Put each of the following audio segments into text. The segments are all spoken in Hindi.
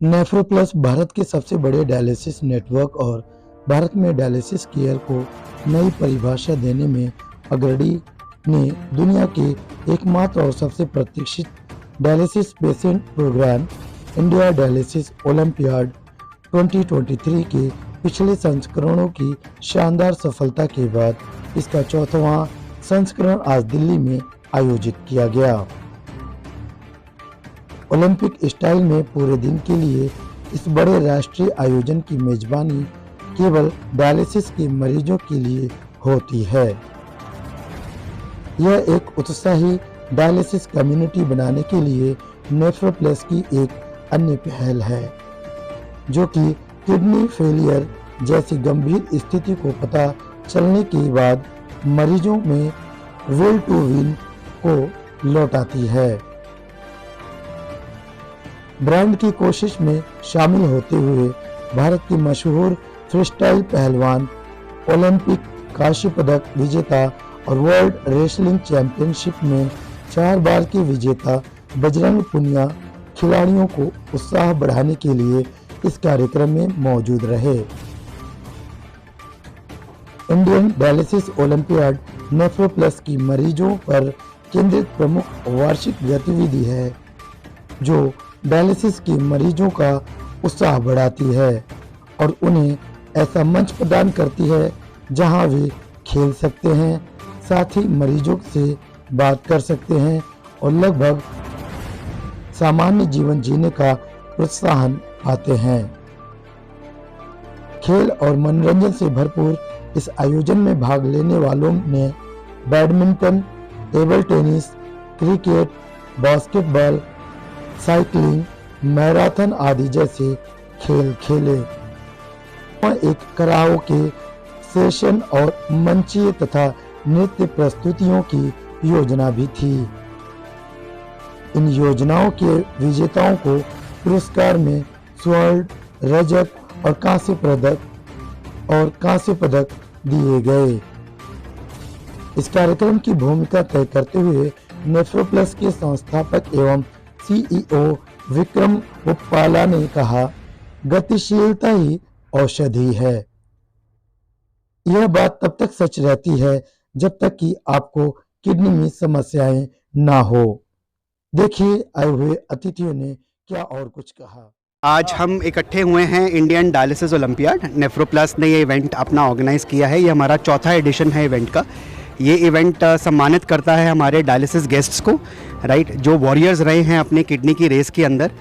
नेफ्रो प्लस भारत के सबसे बड़े डायलिसिस नेटवर्क और भारत में डायलिसिस केयर को नई परिभाषा देने में अग्रणी ने दुनिया के एकमात्र और सबसे प्रतीक्षित dialysis patient programme India dialysis olympiad 2023 के पिछले संस्करणों की शानदार सफलता के बाद इसका चौथावां संस्करण आज दिल्ली में आयोजित किया गया। ओलंपिक स्टाइल में पूरे दिन के लिए इस बड़े राष्ट्रीय आयोजन की मेजबानी केवल डायलिसिस के मरीजों के लिए होती है। यह एक उत्साही डायलिसिस कम्युनिटी बनाने के लिए नेफ्रो प्लस की एक अन्य पहल है, जो कि किडनी फेलियर जैसी गंभीर स्थिति को पता चलने के बाद मरीजों में विल टू विन को लौटाती है। ब्रांड की कोशिश में शामिल होते हुए भारत की मशहूर फ्रीस्टाइल पहलवान, ओलंपिक कांस्य पदक विजेता और वर्ल्ड रेसलिंग चैंपियनशिप में 4 बार के विजेता बजरंग पुनिया खिलाड़ियों को उत्साह बढ़ाने के लिए इस कार्यक्रम में मौजूद रहे। Indian dialysis olympiad nephro plus की मरीजों पर केंद्रित प्रमुख वार्षिक गतिविधि है, जो डायलिसिस के मरीजों का उत्साह बढ़ाती है और उन्हें ऐसा मंच प्रदान करती है जहां वे खेल सकते हैं, साथ ही मरीजों से बात कर सकते हैं और लगभग सामान्य जीवन जीने का प्रोत्साहन पाते हैं। खेल और मनोरंजन से भरपूर इस आयोजन में भाग लेने वालों ने badminton, table tennis, cricket, basketball, cycling, marathon आदि जैसे खेल खेले। एक कराओके सेशन और मंचीय तथा नृत्य प्रस्तुतियों की योजना भी थी। इन योजनाओं के विजेताओं को पुरस्कार में स्वर्ण, रजत और कांस्य पदक दिए गए। इस कार्यक्रम की भूमिका तय करते हुए नेफ्रो प्लस के संस्थापक एवं सीईओ विक्रम उप्पाला ने कहा, गतिशीलता ही औषधि है। यह बात तब तक सच रहती है जब तक कि आपको किडनी में समस्याएं ना हो। देखिए आए हुए अतिथियों ने क्या और कुछ कहा। आज हम इकट्ठे हुए हैं Indian dialysis olympiad. Nephro plus ने ये इवेंट अपना ऑर्गेनाइज किया है। ये हमारा चौथा एडिशन है इवेंट का। ये इवेंट सम्मानित करता है हमारे डायलिसिस गेस्ट्स को, राइट, जो वॉरियर्स रहे हैं अपने किडनी की रेस के अंदर।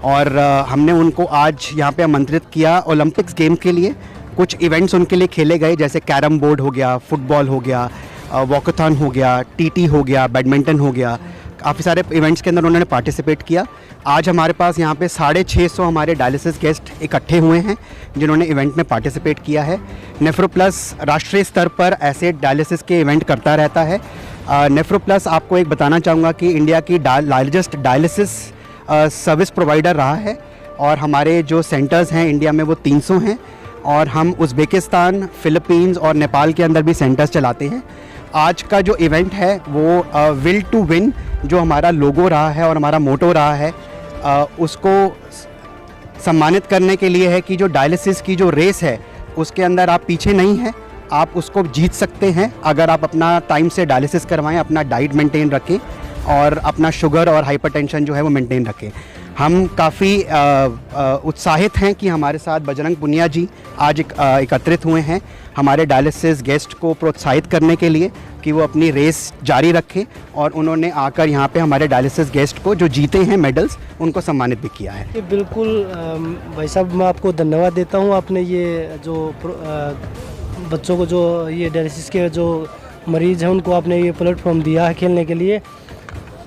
और हमने उनको आज यहाँ पे आमंत्रित किया ओलंपिक्स गेम के लिए। कुछ इवेंट्स उनके लिए खेले गए, जैसे कैरम बोर्ड हो गया, फुटबॉल हो गया, वॉकाथॉन हो गया, टीटी हो गया, बैडमिंटन हो गया। काफ़ी सारे इवेंट्स के अंदर उन्होंने पार्टिसिपेट किया। आज हमारे पास यहाँ पे 650 हमारे डायलिसिस गेस्ट इकट्ठे हुए हैं जिन्होंने इवेंट में पार्टिसिपेट किया है। नेफ्रो प्लस राष्ट्रीय स्तर पर ऐसे डायलिसिस के इवेंट करता रहता है। नेफ्रो प्लस आपको एक बताना चाहूँगा कि इंडिया की लार्जेस्ट डायलिसिस सर्विस प्रोवाइडर रहा है और हमारे जो सेंटर्स हैं इंडिया में वो 300 हैं और हम उज़्बेकिस्तान, फिलीपींस और नेपाल के अंदर भी सेंटर्स चलाते हैं। आज का जो इवेंट है वो विल टू विन, जो हमारा लोगो रहा है और हमारा मोटो रहा है, उसको सम्मानित करने के लिए है कि जो डायलिसिस की जो रेस है उसके अंदर आप पीछे नहीं हैं, आप उसको जीत सकते हैं अगर आप अपना टाइम से डायलिसिस करवाएं, अपना डाइट मेंटेन रखें और अपना शुगर और हाइपरटेंशन जो है वो मेंटेन रखें। हम काफ़ी उत्साहित हैं कि हमारे साथ बजरंग पुनिया जी आज एकत्रित हुए हैं हमारे डायलिसिस गेस्ट को प्रोत्साहित करने के लिए कि वो अपनी रेस जारी रखें, और उन्होंने आकर यहाँ पे हमारे डायलिसिस गेस्ट को जो जीते हैं मेडल्स उनको सम्मानित भी किया है। बिल्कुल भाई साहब, मैं आपको धन्यवाद देता हूँ। आपने ये जो बच्चों को जो ये डायलिसिस के जो मरीज़ हैं उनको आपने ये प्लेटफॉर्म दिया है खेलने के लिए,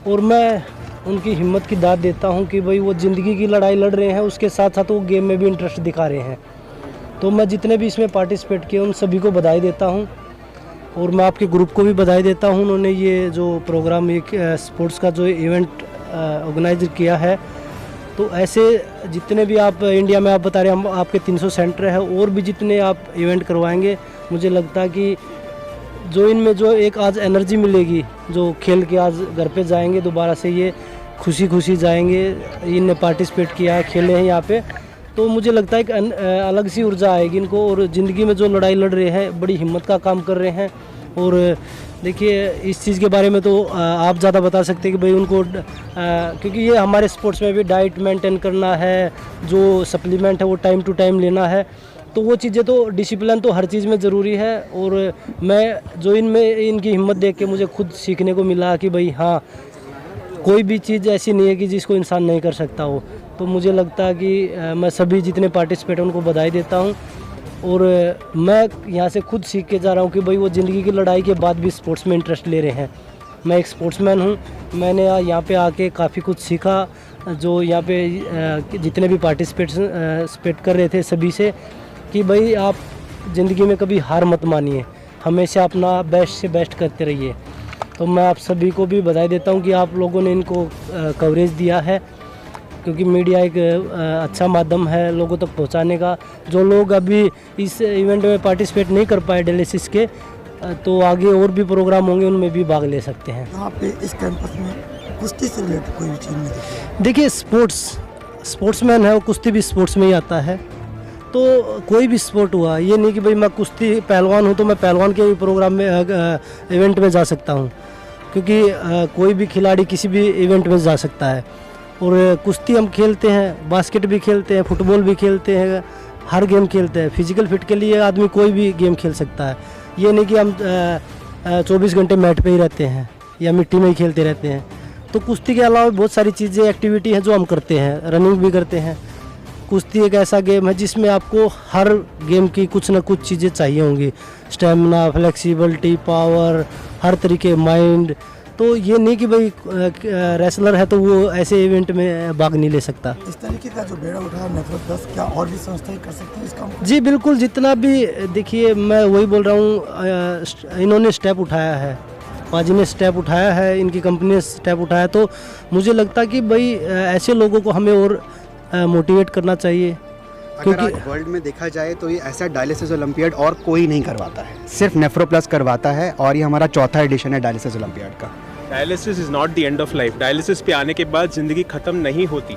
और मैं उनकी हिम्मत की दाद देता हूं कि भाई वो ज़िंदगी की लड़ाई लड़ रहे हैं, उसके साथ साथ वो गेम में भी इंटरेस्ट दिखा रहे हैं। तो मैं जितने भी इसमें पार्टिसिपेट किए उन सभी को बधाई देता हूं, और मैं आपके ग्रुप को भी बधाई देता हूं। उन्होंने ये जो प्रोग्राम, एक स्पोर्ट्स का जो इवेंट ऑर्गेनाइज किया है, तो ऐसे जितने भी आप इंडिया में आप बता रहे हैं आपके 300 सेंटर है, और भी जितने आप इवेंट करवाएंगे, मुझे लगता है कि जो इनमें जो एक आज एनर्जी मिलेगी, जो खेल के आज घर पे जाएंगे दोबारा से, ये खुशी खुशी जाएंगे। इनने पार्टिसिपेट किया है, खेले हैं यहाँ पे, तो मुझे लगता है कि अलग सी ऊर्जा आएगी इनको, और ज़िंदगी में जो लड़ाई लड़ रहे हैं बड़ी हिम्मत का काम कर रहे हैं। और देखिए इस चीज़ के बारे में तो आप ज़्यादा बता सकते हैं कि भाई उनको क्योंकि ये हमारे स्पोर्ट्स में भी डाइट मेंटेन करना है, जो सप्लीमेंट है वो टाइम टू टाइम लेना है, तो वो चीज़ें तो डिसिप्लिन तो हर चीज़ में ज़रूरी है। और मैं जो इनमें इनकी हिम्मत देख के मुझे खुद सीखने को मिला कि भाई हाँ, कोई भी चीज़ ऐसी नहीं है कि जिसको इंसान नहीं कर सकता हो। तो मुझे लगता है कि मैं सभी जितने पार्टिसिपेट हैं उनको बधाई देता हूँ, और मैं यहाँ से खुद सीख के जा रहा हूँ कि भाई वो ज़िंदगी की लड़ाई के बाद भी स्पोर्ट्स में इंटरेस्ट ले रहे हैं। मैं एक स्पोर्ट्समैन हूँ, मैंने यहाँ पे आके काफ़ी कुछ सीखा, जो यहाँ पे जितने भी पार्टिसिपेट कर रहे थे सभी से, कि भाई आप ज़िंदगी में कभी हार मत मानिए, हमेशा अपना बेस्ट से बेस्ट करते रहिए। तो मैं आप सभी को भी बधाई देता हूँ कि आप लोगों ने इनको कवरेज दिया है, क्योंकि मीडिया एक अच्छा माध्यम है लोगों तक पहुंचाने का। जो लोग अभी इस इवेंट में पार्टिसिपेट नहीं कर पाए डायलिसिस के, तो आगे और भी प्रोग्राम होंगे, उनमें भी भाग ले सकते हैं। यहाँ पे इस कैंपस में कुश्ती से रिलेटेड कोई भी चीज़ नहीं दिखी? देखिए स्पोर्ट्समैन है, वो कुश्ती भी स्पोर्ट्स में ही आता है, तो कोई भी स्पोर्ट हुआ, ये नहीं कि भाई मैं कुश्ती पहलवान हूँ तो मैं पहलवान के प्रोग्राम में इवेंट में जा सकता हूँ, क्योंकि कोई भी खिलाड़ी किसी भी इवेंट में जा सकता है। और कुश्ती हम खेलते हैं, बास्केट भी खेलते हैं, फुटबॉल भी खेलते हैं, हर गेम खेलते हैं। फिजिकल फिट के लिए आदमी कोई भी गेम खेल सकता है, ये नहीं कि हम 24 घंटे मैट पे ही रहते हैं या मिट्टी में ही खेलते रहते हैं। तो कुश्ती के अलावा बहुत सारी चीज़ें एक्टिविटी हैं जो हम करते हैं, रनिंग भी करते हैं। कुश्ती एक ऐसा गेम है जिसमें आपको हर गेम की कुछ ना कुछ चीज़ें चाहिए होंगी, स्टेमिना, फ्लेक्सिबिलिटी, पावर, हर तरीके, माइंड। तो ये नहीं कि भाई रेसलर है तो वो ऐसे इवेंट में भाग नहीं ले सकता। इस तरीके का जो बेड़ा उठाया नेफ्रोप्लस, क्या और भी संस्थाएं कर सकती हैं इसका? जी बिल्कुल, जितना भी देखिए मैं वही बोल रहा हूँ, इन्होंने स्टेप उठाया है, पाजी ने स्टेप उठाया है, इनकी कंपनी ने स्टेप उठाया, तो मुझे लगता है कि भाई ऐसे लोगों को हमें और मोटिवेट करना चाहिए। अगर आज वर्ल्ड में देखा जाए तो ये ऐसा डायलिसिस ओलंपियाड और कोई नहीं करवाता है, सिर्फ नेफ्रोप्लस करवाता है, और ये हमारा चौथा एडिशन है डायलिसिस ओलंपियाड का। Dialysis is not the end of life. Dialysis पे आने के बाद ज़िंदगी ख़त्म नहीं होती।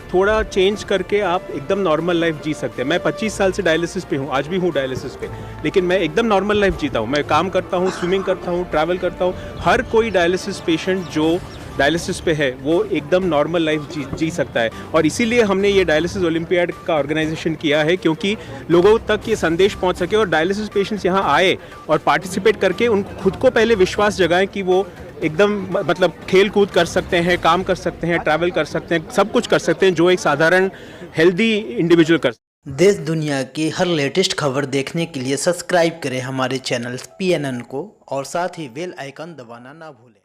थोड़ा चेंज करके आप एकदम नॉर्मल लाइफ जी सकते हैं। मैं 25 साल से डायलिसिस पे हूँ, आज भी हूँ डायलिसिस पे, लेकिन मैं एकदम नॉर्मल लाइफ जीता हूँ। मैं काम करता हूँ, स्विमिंग करता हूँ, ट्रैवल करता हूँ। हर कोई डायलिसिस पेशेंट जो डायलिसिस पे है वो एकदम नॉर्मल लाइफ जी सकता है। और इसीलिए हमने ये डायलिसिस ओलंपियाड का ऑर्गेनाइजेशन किया है, क्योंकि लोगों तक ये संदेश पहुंच सके और डायलिसिस पेशेंट्स यहाँ आए और पार्टिसिपेट करके उनको खुद को पहले विश्वास जगाएं कि वो एकदम मतलब खेल कूद कर सकते हैं, काम कर सकते हैं, ट्रैवल कर सकते हैं, सब कुछ कर सकते हैं जो एक साधारण हेल्दी इंडिविजुअल कर। देश दुनिया की हर लेटेस्ट खबर देखने के लिए सब्सक्राइब करें हमारे चैनल PNN को, और साथ ही बेल आइकन दबाना ना भूलें।